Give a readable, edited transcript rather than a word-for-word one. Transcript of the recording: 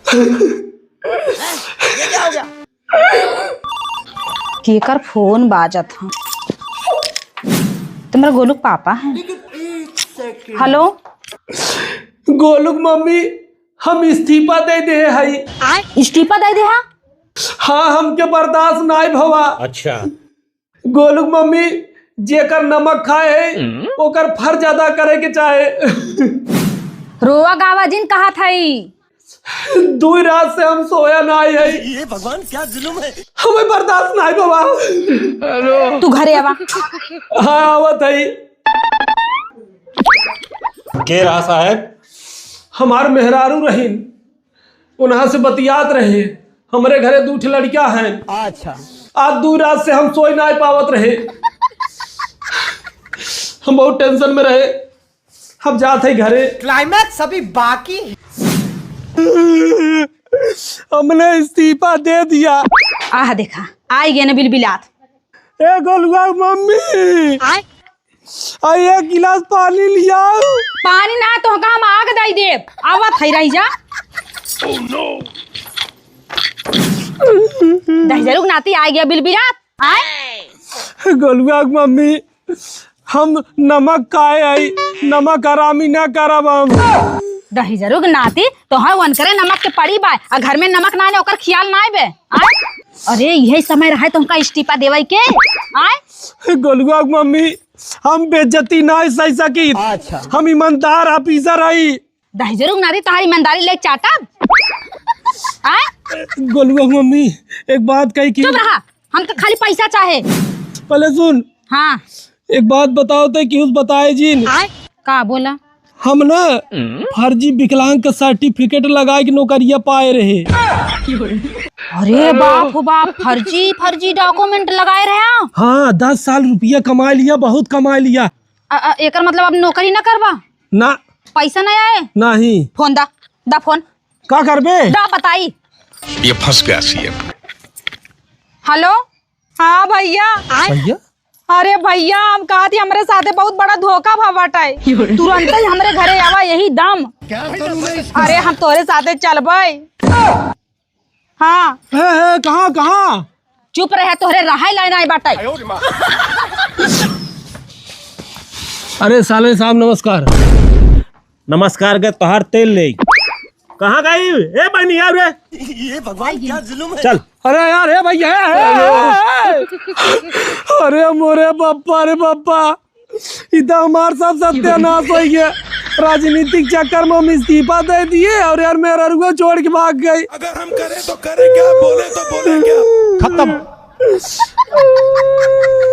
ये क्या हो गया? केकर फोन बाजा था। तुम्हारा गोलू पापा है। हेलो गोलू मम्मी, हम इस्तीफा दे दे हई। इस्तीफा दे दे हा? हाँ, हमके बर्दाश्त नाई भवा। अच्छा गोलू मम्मी, जेकर नमक खाए है ओकर फर्ज अदा करे के चाहे। रोवा गावा जिन कहा था। 2 रात से हम सोया नाई है। ये भगवान क्या जुल्म है। हमें बर्दाश्त नाई भवा। तू घरे आवा। हाँ आवत है। के रहा साहब? हमार मेहरारू रहीन, उन्हा से बतियात रहे। हमरे घरे 2 लड़कियां हैं। अच्छा, आज 2 रात से हम सोई ना पावत रहे। हम बहुत टेंशन में रहे। हम जाते हैं घरे। क्लाइमैक्स अभी बाकी। हमने इस्तीफा दे दिया। आह देखा आई गए ना बिलबिलात। ए गोलुआ मम्मी, आई 1 गिलास पानी लिया। पानी ना तो हम आग दाई दे। आवा थई रही जा। दहजरुक नाती आ गया बिलबिलात। आए गोलुआ मम्मी, हम नमक खाए आई, नमक हरामी ना करब हम। दहजरुक नाती तो हर वन करे नमक के पड़ी बा। आ घर में नमक ना ओकर ख्याल ना बे। आए अरे यही समय रहे तो हमका इस्तीफा देवे के। आए गोलुआ मम्मी, हम बेइज्जती ना सही सकी। अच्छा, हम ईमानदार ऑफिसर आई। दहजरुक नाती तुम्हारी ईमानदारी ले चाटा। आए गोलुआ मम्मी, एक बात कही कि चुप रहा। हमका खाली पैसा चाहे। पहले सुन, हाँ एक बात बताओ तो कि उस बताए जीन। का बोला? हम ना फर्जी विकलांग का सर्टिफिकेट लगाए के नौकरिया पाए रहे। अरे बाप हो बाप, फर्जी डॉक्यूमेंट लगाए रहे हैं। हाँ, 10 साल रुपया कमा लिया, बहुत कमा लिया। एकर मतलब अब नौकरी ना करवा? ना, पैसा नहीं आए? नहीं। फोन दा फोन। का करबे? दा बताई। ये फंस गया सीएम। हेलो, हाँ भैया। भैया, अरे भैया, हम कहा थी हमारे साथे बहुत बड़ा धोखा भवाटाई। तुरंत ही हमारे घरे आवा यही दम। अरे हम तोरे साथे चलबे। हाँ कहाँ कहाँ? चुप रहे, तोहरे रहाई लाइन आई बाटाई। अरे साले साहब नमस्कार। नमस्कार के तोहार तेल ले। कहाँ गई? ए बनी यार रे। ये भगवान क्या जुल्म है। चल। अरे यार, हे भैया, अरे मोरे बप्पा, अरे बप्पा, इधर हमारे सब सत्यानाश हो गया। राजनीतिक चक्कर में हम इस्तीफा दे दिए और यार मेरा रुआ छोड़ के भाग गई। अगर हम करें तो करें क्या, बोले तो बोले क्या। खत्म।